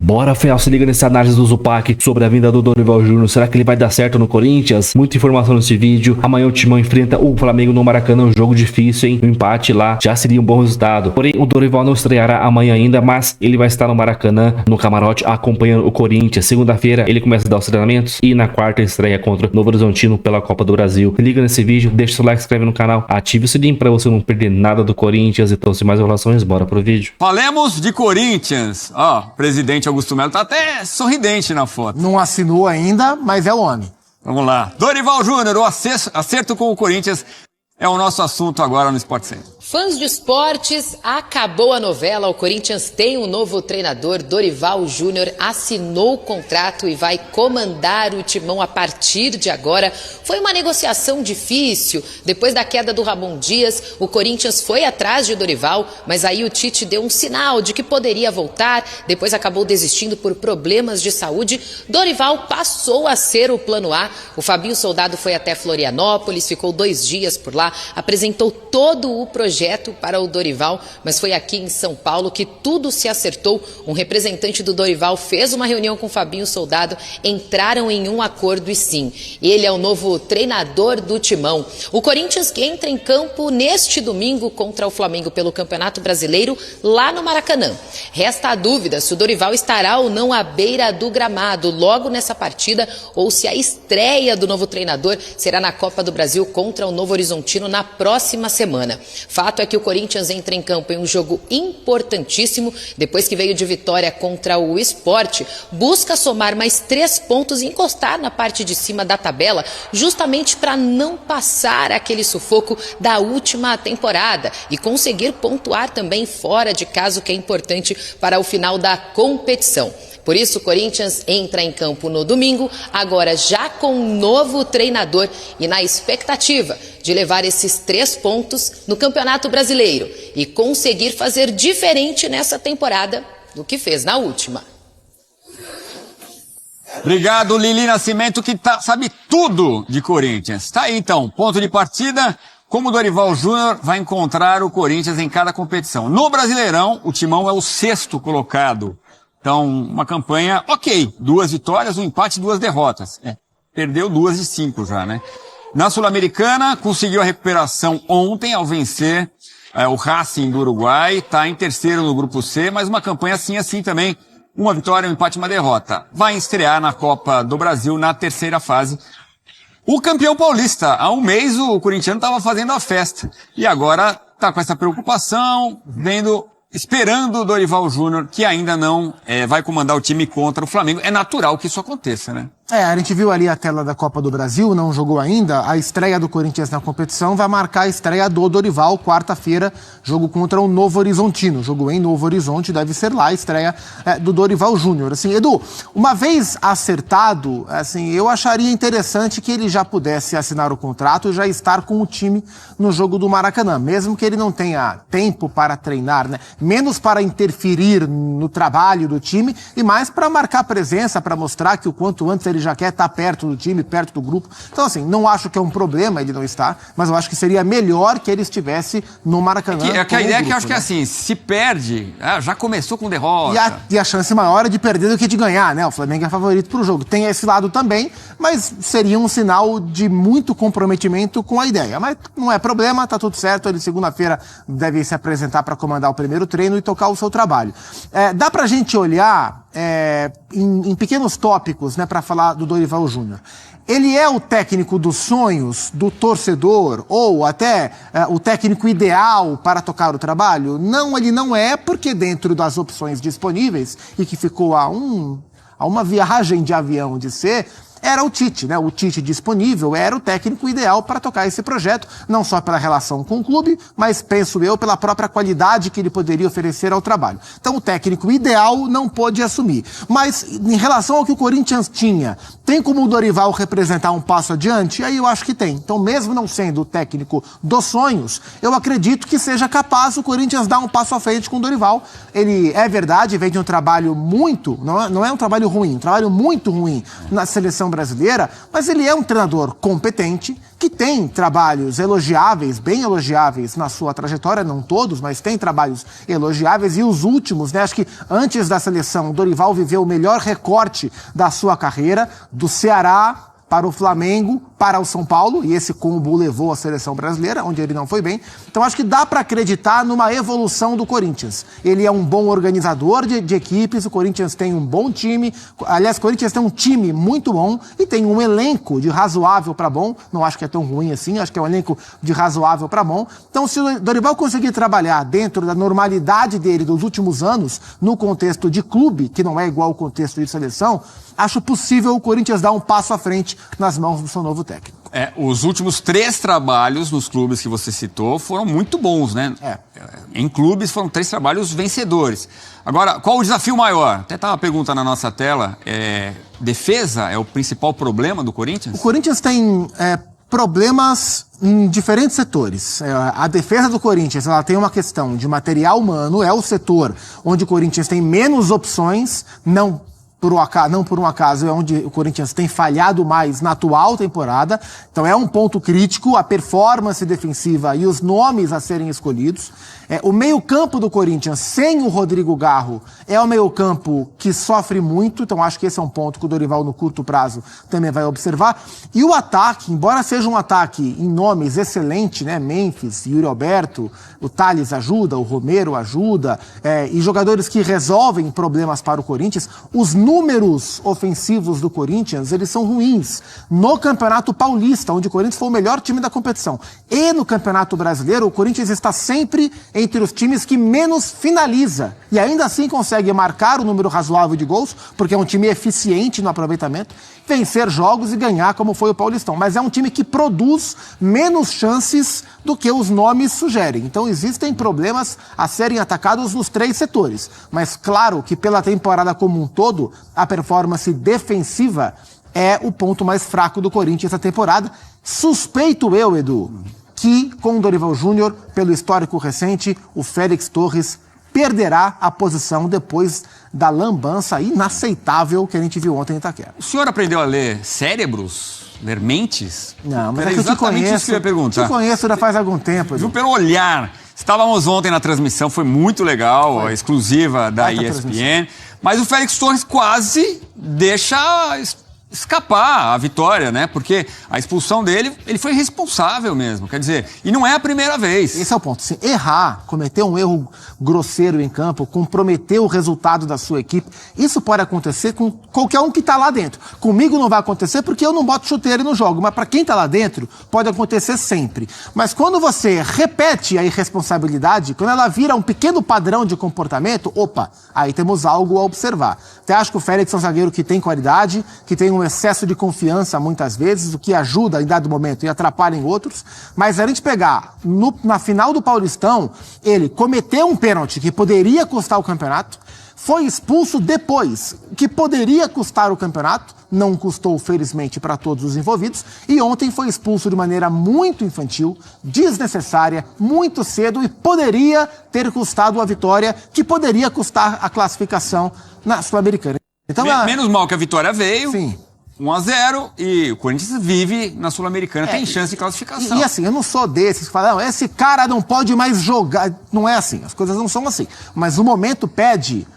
Bora, Fel, se liga nessa análise do Zupac sobre a vinda do Dorival Júnior. Será que ele vai dar certo no Corinthians? Muita informação nesse vídeo. Amanhã o Timão enfrenta o Flamengo no Maracanã, um jogo difícil, hein? Um empate lá já seria um bom resultado. Porém, o Dorival não estreará amanhã ainda, mas ele vai estar no Maracanã, no camarote, acompanhando o Corinthians. Segunda-feira ele começa a dar os treinamentos e na quarta estreia contra o Novo Horizontino pela Copa do Brasil. Se liga nesse vídeo, deixa seu like, se inscreve no canal, ative o sininho para você não perder nada do Corinthians. Então, sem mais enrolações, bora pro vídeo. Falemos de Corinthians. Ó, presidente Augusto Melo tá até sorridente na foto. Não assinou ainda, mas é o homem. Vamos lá. Dorival Júnior, o acerto com o Corinthians é o nosso assunto agora no Sport Center. Fãs de esportes, acabou a novela. O Corinthians tem um novo treinador. Dorival Júnior assinou o contrato e vai comandar o Timão a partir de agora. Foi uma negociação difícil. Depois da queda do Ramon Dias, o Corinthians foi atrás de Dorival, mas aí o Tite deu um sinal de que poderia voltar. Depois acabou desistindo por problemas de saúde. Dorival passou a ser o plano A. O Fabinho Soldado foi até Florianópolis, ficou 2 dias por lá, apresentou todo o projeto para o Dorival, mas foi aqui em São Paulo que tudo se acertou. Um representante do Dorival fez uma reunião com o Fabinho Soldado, entraram em um acordo e sim, ele é o novo treinador do Timão. O Corinthians que entra em campo neste domingo contra o Flamengo pelo Campeonato Brasileiro lá no Maracanã. Resta a dúvida se o Dorival estará ou não à beira do gramado logo nessa partida ou se a estreia do novo treinador será na Copa do Brasil contra o Novo Horizontino na próxima semana. Fato é que o Corinthians entra em campo em um jogo importantíssimo, depois que veio de vitória contra o Sport, busca somar mais 3 pontos e encostar na parte de cima da tabela, justamente para não passar aquele sufoco da última temporada e conseguir pontuar também fora de casa, o que é importante para o final da competição. Por isso, o Corinthians entra em campo no domingo, agora já com um novo treinador e na expectativa de levar esses 3 pontos no Campeonato Brasileiro e conseguir fazer diferente nessa temporada do que fez na última. Obrigado, Lili Nascimento, que sabe tudo de Corinthians. Tá aí, então, ponto de partida. Como o Dorival Júnior vai encontrar o Corinthians em cada competição. No Brasileirão, o Timão é o 6º colocado. Então, uma campanha ok. 2 vitórias, 1 empate e 2 derrotas. Perdeu 2 de 5 já, né? Na Sul-Americana, conseguiu a recuperação ontem ao vencer o Racing do Uruguai. Está em 3º no Grupo C, mas uma campanha assim também. 1 vitória, 1 empate e 1 derrota. Vai estrear na Copa do Brasil na 3ª fase. O campeão paulista. Há um mês o corintiano estava fazendo a festa. E agora está com essa preocupação, esperando o Dorival Júnior, que ainda não vai comandar o time contra o Flamengo. É natural que isso aconteça, né? A gente viu ali a tela da Copa do Brasil, não jogou ainda. A estreia do Corinthians na competição vai marcar a estreia do Dorival, quarta-feira, jogo contra o Novo Horizontino. Jogo em Novo Horizonte, deve ser lá a estreia do Dorival Júnior. Assim, Edu, uma vez acertado, assim, eu acharia interessante que ele já pudesse assinar o contrato e já estar com o time no jogo do Maracanã, mesmo que ele não tenha tempo para treinar, né? Menos para interferir no trabalho do time e mais para marcar presença, para mostrar que o quanto antes ele já quer estar perto do time, perto do grupo. Então, assim, não acho que é um problema ele não estar, mas eu acho que seria melhor que ele estivesse no Maracanã. A ideia é que eu acho que é assim, se perde, já começou com derrota. E a chance maior é de perder do que de ganhar, né? O Flamengo é favorito pro jogo. Tem esse lado também, mas seria um sinal de muito comprometimento com a ideia. Mas não é problema, tá tudo certo. Ele segunda-feira deve se apresentar para comandar o primeiro treino e tocar o seu trabalho. Dá pra gente olhar em pequenos tópicos, né, para falar do Dorival Júnior. Ele é o técnico dos sonhos do torcedor ou até o técnico ideal para tocar o trabalho? Não, ele não é, porque dentro das opções disponíveis e que ficou a uma viagem de avião de ser, era o Tite, né? O Tite disponível era o técnico ideal para tocar esse projeto, não só pela relação com o clube, mas, penso eu, pela própria qualidade que ele poderia oferecer ao trabalho. Então, o técnico ideal não pôde assumir. Mas, em relação ao que o Corinthians tinha, tem como o Dorival representar um passo adiante? Aí eu acho que tem. Então, mesmo não sendo o técnico dos sonhos, eu acredito que seja capaz o Corinthians dar um passo à frente com o Dorival. Ele, é verdade, vem de um trabalho não é um trabalho ruim, um trabalho muito ruim na seleção brasileira, mas ele é um treinador competente, que tem trabalhos elogiáveis, bem elogiáveis na sua trajetória, não todos, mas tem trabalhos elogiáveis, e os últimos, né? Acho que antes da seleção, o Dorival viveu o melhor recorte da sua carreira, do Ceará para o Flamengo, para o São Paulo, e esse combo levou a seleção brasileira, onde ele não foi bem. Então acho que dá para acreditar numa evolução do Corinthians. Ele é um bom organizador de equipes, o Corinthians tem um bom time, aliás, o Corinthians tem um time muito bom e tem um elenco de razoável para bom, não acho que é tão ruim assim, acho que é um elenco de razoável para bom. Então se o Dorival conseguir trabalhar dentro da normalidade dele dos últimos anos, no contexto de clube, que não é igual ao contexto de seleção, acho possível o Corinthians dar um passo à frente nas mãos do seu novo técnico. Os últimos 3 trabalhos nos clubes que você citou foram muito bons, né? Em clubes foram 3 trabalhos vencedores. Agora, qual o desafio maior? Até estava uma pergunta na nossa tela. Defesa é o principal problema do Corinthians? O Corinthians tem problemas em diferentes setores. A defesa do Corinthians, ela tem uma questão de material humano, é o setor onde o Corinthians tem menos opções, não por um acaso, é onde o Corinthians tem falhado mais na atual temporada. Então é um ponto crítico, a performance defensiva e os nomes a serem escolhidos. O meio-campo do Corinthians, sem o Rodrigo Garro, é um meio-campo que sofre muito, então acho que esse é um ponto que o Dorival, no curto prazo, também vai observar. E o ataque, embora seja um ataque em nomes excelente, né? Memphis, Yuri Alberto, o Thales ajuda, o Romero ajuda, e jogadores que resolvem problemas para o Corinthians, os números ofensivos do Corinthians, eles são ruins. No Campeonato Paulista, onde o Corinthians foi o melhor time da competição, e no Campeonato Brasileiro, o Corinthians está sempre entre os times que menos finaliza. E ainda assim consegue marcar o número razoável de gols, porque é um time eficiente no aproveitamento, vencer jogos e ganhar, como foi o Paulistão. Mas é um time que produz menos chances do que os nomes sugerem. Então existem problemas a serem atacados nos 3 setores. Mas claro que pela temporada como um todo, a performance defensiva é o ponto mais fraco do Corinthians essa temporada. Suspeito eu, Edu, que com o Dorival Júnior, pelo histórico recente, o Félix Torres perderá a posição depois da lambança inaceitável que a gente viu ontem em Itaquera. O senhor aprendeu a ler cérebros? Ler mentes? Não, mas era é que eu te conheço, isso que eu ia perguntar. te conheço já faz algum tempo. Viu pelo olhar. Estávamos ontem na transmissão, foi muito legal, a exclusiva da ESPN. Mas o Félix Torres quase deixa escapar a vitória, né? Porque a expulsão dele, ele foi responsável mesmo, quer dizer, e não é a primeira vez. Esse é o ponto. Se errar, cometer um erro grosseiro em campo, comprometer o resultado da sua equipe, isso pode acontecer com qualquer um que está lá dentro. Comigo não vai acontecer porque eu não boto chuteiro no jogo, mas para quem está lá dentro, pode acontecer sempre. Mas quando você repete a irresponsabilidade, quando ela vira um pequeno padrão de comportamento, opa, aí temos algo a observar. Até acho que o Félix é um zagueiro que tem qualidade, que tem um excesso de confiança muitas vezes, o que ajuda em dado momento e atrapalha em outros, mas a gente pegar na final do Paulistão, ele cometeu um pênalti que poderia custar o campeonato, foi expulso depois, que poderia custar o campeonato, não custou felizmente para todos os envolvidos, e ontem foi expulso de maneira muito infantil, desnecessária, muito cedo, e poderia ter custado a vitória, que poderia custar a classificação na Sul-Americana. Então, menos mal que a vitória veio. Sim. 1-0 e o Corinthians vive na Sul-Americana, tem chance de classificação. E assim, eu não sou desses que falam, esse cara não pode mais jogar. Não é assim, as coisas não são assim. Mas o momento pede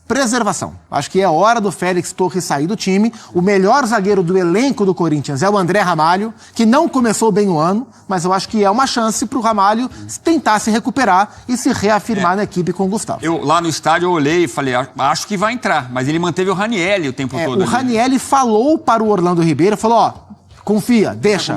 preservação. Acho que é hora do Félix Torres sair do time. O melhor zagueiro do elenco do Corinthians é o André Ramalho, que não começou bem o ano, mas eu acho que é uma chance para o Ramalho tentar se recuperar e se reafirmar na equipe com o Gustavo. Eu, lá no estádio, eu olhei e falei, acho que vai entrar, mas ele manteve o Ranielli o tempo todo. O Ranielli falou para o Orlando Ribeiro, falou, ó, confia, deixa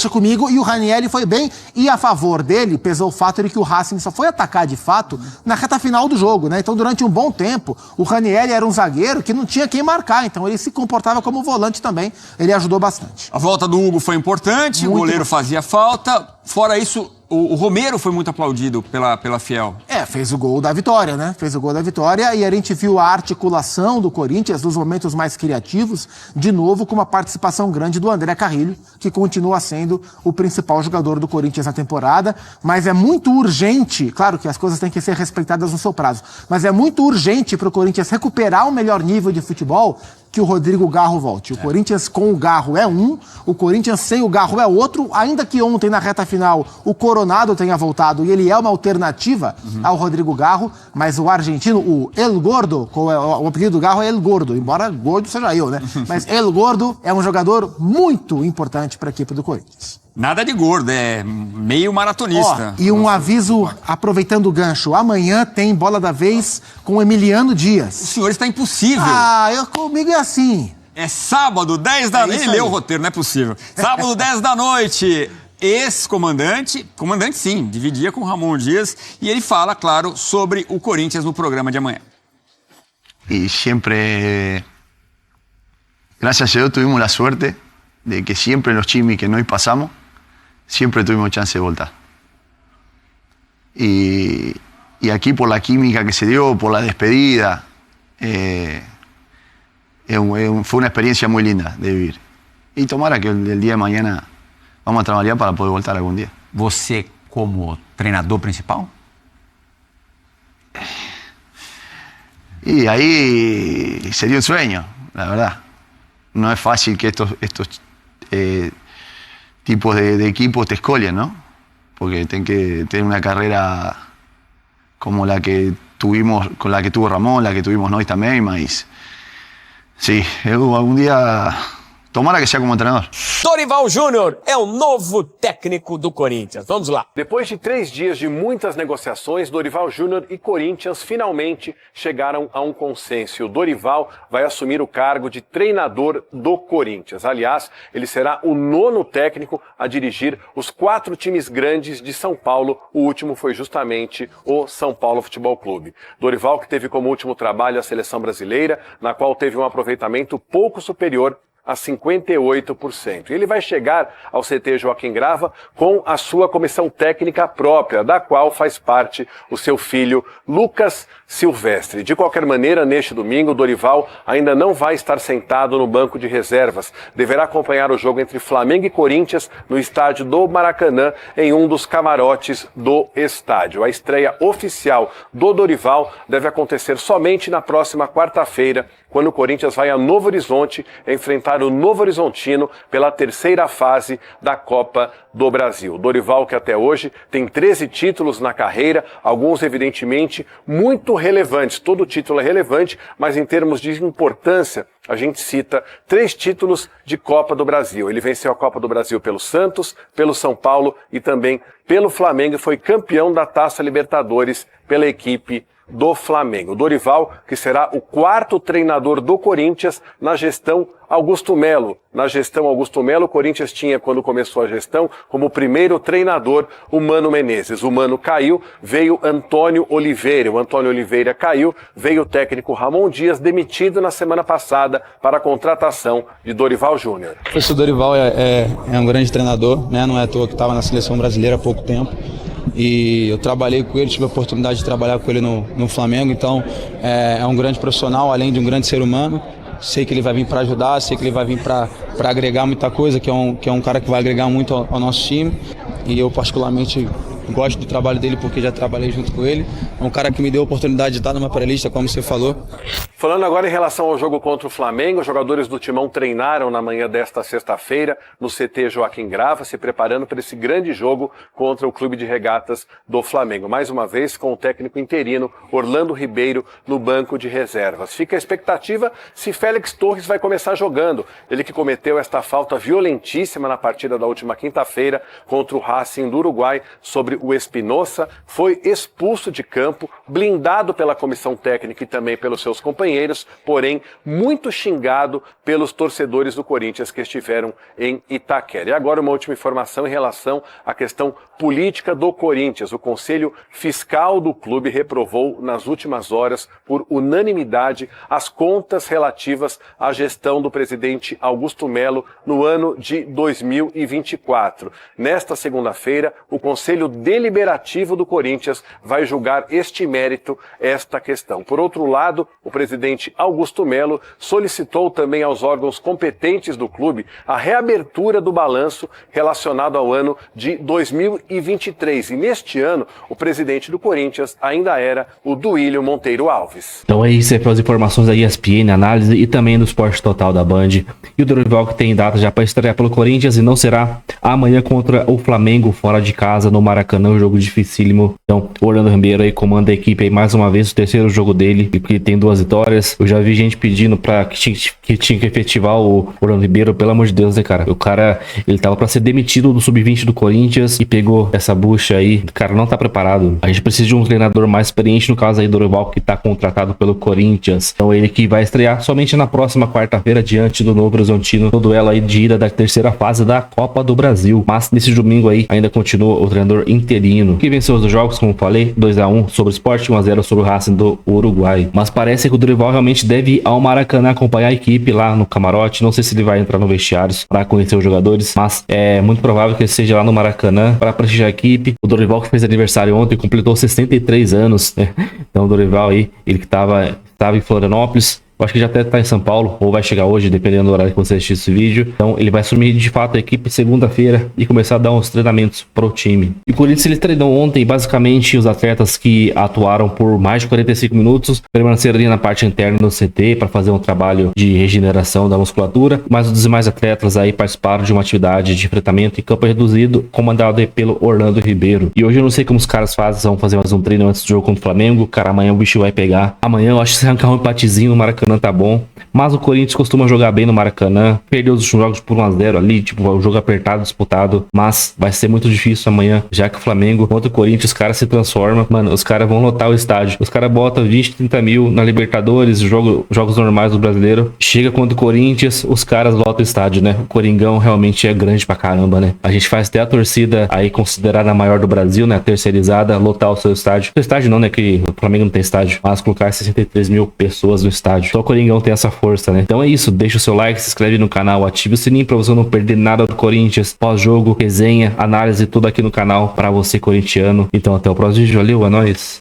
comigo. E o Ranielli foi bem. E a favor dele pesou o fato de que o Racing só foi atacar de fato na reta final do jogo, né? Então, durante um bom tempo, o Ranielli era um zagueiro que não tinha quem marcar. Então, ele se comportava como volante também. Ele ajudou bastante. A volta do Hugo foi importante, o goleiro fazia falta. Fora isso, o Romero foi muito aplaudido pela Fiel. Fez o gol da vitória, né? Fez o gol da vitória e a gente viu a articulação do Corinthians nos momentos mais criativos, de novo com uma participação grande do André Carrilho, que continua sendo o principal jogador do Corinthians na temporada, mas é muito urgente, claro que as coisas têm que ser respeitadas no seu prazo, mas é muito urgente para o Corinthians recuperar um melhor nível de futebol que o Rodrigo Garro volte. O Corinthians com o Garro é um, o Corinthians sem o Garro é outro, ainda que ontem na reta final o Coronado tenha voltado e ele é uma alternativa ao Rodrigo Garro, mas o argentino, o El Gordo, o apelido do Garro é El Gordo, embora gordo seja eu, né? Mas El Gordo é um jogador muito importante para a equipe do Corinthians. Nada de gordo, é meio maratonista. E um aviso, aproveitando o gancho, amanhã tem bola da vez com o Emiliano Dias. O senhor está impossível. Comigo é assim. É sábado, 10 da noite. Ele leu o roteiro, não é possível. Sábado, 10 da noite. Ex-comandante, comandante sim, dividia com Ramon Dias, e ele fala, claro, sobre o Corinthians no programa de amanhã. Y siempre, gracias a Dios, tuvimos la suerte de que siempre los chimis que nos pasamos, siempre tuvimos chance de voltar. Y aquí por la química que se dio, por la despedida, fue una experiencia muy linda de vivir. Y tomara que el día de mañana vamos a trabajar para poder voltar algún día. Você como treinador principal? Y ahí sería un sueño, la verdad. No es fácil que estos tipos de equipos te escolien, ¿no? Porque tienen que tener una carrera como la que tuvimos, con la que tuvo Ramón, la que tuvimos nós también, mas sí, algún día tomara que sea como treinador. Dorival Júnior é o novo técnico do Corinthians. Vamos lá. Depois de 3 dias de muitas negociações, Dorival Júnior e Corinthians finalmente chegaram a um consenso. O Dorival vai assumir o cargo de treinador do Corinthians. Aliás, ele será o 9º técnico a dirigir os 4 times grandes de São Paulo. O último foi justamente o São Paulo Futebol Clube. Dorival, que teve como último trabalho a seleção brasileira, na qual teve um aproveitamento pouco superior a 58%. E ele vai chegar ao CT Joaquim Grava com a sua comissão técnica própria, da qual faz parte o seu filho Lucas Silvestre. De qualquer maneira, neste domingo, Dorival ainda não vai estar sentado no banco de reservas. Deverá acompanhar o jogo entre Flamengo e Corinthians no estádio do Maracanã, em um dos camarotes do estádio. A estreia oficial do Dorival deve acontecer somente na próxima quarta-feira, quando o Corinthians vai a Novo Horizonte enfrentar o Novo Horizontino pela 3ª fase da Copa do Brasil. Dorival, que até hoje tem 13 títulos na carreira, alguns evidentemente muito relevantes. Todo título é relevante, mas em termos de importância, a gente cita 3 títulos de Copa do Brasil. Ele venceu a Copa do Brasil pelo Santos, pelo São Paulo e também pelo Flamengo, e foi campeão da Taça Libertadores pela equipe do Flamengo. Dorival, que será o 4º treinador do Corinthians na gestão Augusto Melo. Na gestão Augusto Melo, o Corinthians tinha, quando começou a gestão, como primeiro treinador o Mano Menezes. O Mano caiu, veio Antônio Oliveira. O Antônio Oliveira caiu, veio o técnico Ramon Dias, demitido na semana passada para a contratação de Dorival Júnior. O Dorival é um grande treinador, né? Não é à toa que estava na seleção brasileira há pouco tempo. E eu trabalhei com ele, tive a oportunidade de trabalhar com ele no Flamengo, então é um grande profissional, além de um grande ser humano. Sei que ele vai vir para ajudar, sei que ele vai vir para agregar muita coisa, que é um cara que vai agregar muito ao nosso time. E eu particularmente gosto do trabalho dele porque já trabalhei junto com ele. É um cara que me deu a oportunidade de estar numa pré-lista, como você falou. Falando agora em relação ao jogo contra o Flamengo, os jogadores do Timão treinaram na manhã desta sexta-feira no CT Joaquim Grava, se preparando para esse grande jogo contra o Clube de Regatas do Flamengo. Mais uma vez com o técnico interino Orlando Ribeiro no banco de reservas. Fica a expectativa se Félix Torres vai começar jogando. Ele que cometeu esta falta violentíssima na partida da última quinta-feira contra o Racing do Uruguai sobre o Espinosa, foi expulso de campo, blindado pela comissão técnica e também pelos seus companheiros, porém muito xingado pelos torcedores do Corinthians que estiveram em Itaquera. E agora uma última informação em relação à questão política do Corinthians. O Conselho Fiscal do clube reprovou nas últimas horas, por unanimidade, as contas relativas à gestão do presidente Augusto Melo no ano de 2024. Nesta segunda-feira, o Conselho Deliberativo do Corinthians vai julgar este mérito, esta questão. Por outro lado, o presidente presidente Augusto Melo solicitou também aos órgãos competentes do clube a reabertura do balanço relacionado ao ano de 2023. E neste ano, o presidente do Corinthians ainda era o Duílio Monteiro Alves. Então é isso aí, as informações da ESPN, análise e também do Esporte Total da Band. E o Dorival que tem data já para estrear pelo Corinthians e não será amanhã contra o Flamengo fora de casa no Maracanã, um jogo dificílimo. Então o Orlando Ribeiro aí comanda a equipe aí mais uma vez, o terceiro jogo dele, porque tem 2 vitórias. Eu já vi gente pedindo para que tinha que efetivar o Orlando Ribeiro, pelo amor de Deus, né, cara? O cara, ele tava para ser demitido do sub-20 do Corinthians e pegou essa bucha aí. O cara não tá preparado. A gente precisa de um treinador mais experiente, no caso aí do Dorival, que tá contratado pelo Corinthians. Então ele que vai estrear somente na próxima quarta-feira diante do Novo Horizontino, no duelo aí de ida da terceira fase da Copa do Brasil. Mas nesse domingo aí ainda continua o treinador interino, que venceu os jogos, como falei, 2-1 sobre o Sport, 1-0 sobre o Racing do Uruguai. Mas parece que o Dorival realmente deve ir ao Maracanã acompanhar a equipe lá no camarote. Não sei se ele vai entrar no vestiários para conhecer os jogadores, mas é muito provável que ele esteja lá no Maracanã para prestigiar a equipe. O Dorival que fez aniversário ontem, completou 63 anos, né? Então o Dorival aí, ele que estava em Florianópolis, eu acho que já até tá em São Paulo, ou vai chegar hoje, dependendo do horário que você assistir esse vídeo. Então ele vai assumir de fato a equipe segunda-feira e começar a dar uns treinamentos pro time. E o Corinthians, ele treinou ontem, basicamente os atletas que atuaram por mais de 45 minutos permaneceram ali na parte interna do CT para fazer um trabalho de regeneração da musculatura, mas os demais atletas aí participaram de uma atividade de enfrentamento em campo reduzido, comandado aí pelo Orlando Ribeiro. E hoje eu não sei como os caras fazem, vão fazer mais um treino antes do jogo contra o Flamengo. Cara, amanhã o bicho vai pegar. Amanhã eu acho que se arrancar um empatezinho no Maracanã tá bom, mas o Corinthians costuma jogar bem no Maracanã, perdeu os jogos por 1-0 ali, tipo, o jogo apertado, disputado, mas vai ser muito difícil amanhã, já que o Flamengo contra o Corinthians, os caras se transformam, mano, os caras vão lotar o estádio, os caras botam 20, 30 mil na Libertadores, jogos normais do Brasileiro, chega contra o Corinthians, os caras lotam o estádio, né? O Coringão realmente é grande pra caramba, né? A gente faz até a torcida aí considerada a maior do Brasil, né? Terceirizada, lotar o seu estádio. O estádio não, né? Que o Flamengo não tem estádio, mas colocar 63 mil pessoas no estádio. Só o Coringão tem essa força, né? Então é isso, deixa o seu like, se inscreve no canal, ative o sininho pra você não perder nada do Corinthians, pós-jogo, resenha, análise, tudo aqui no canal pra você corintiano. Então até o próximo vídeo, valeu, é nóis!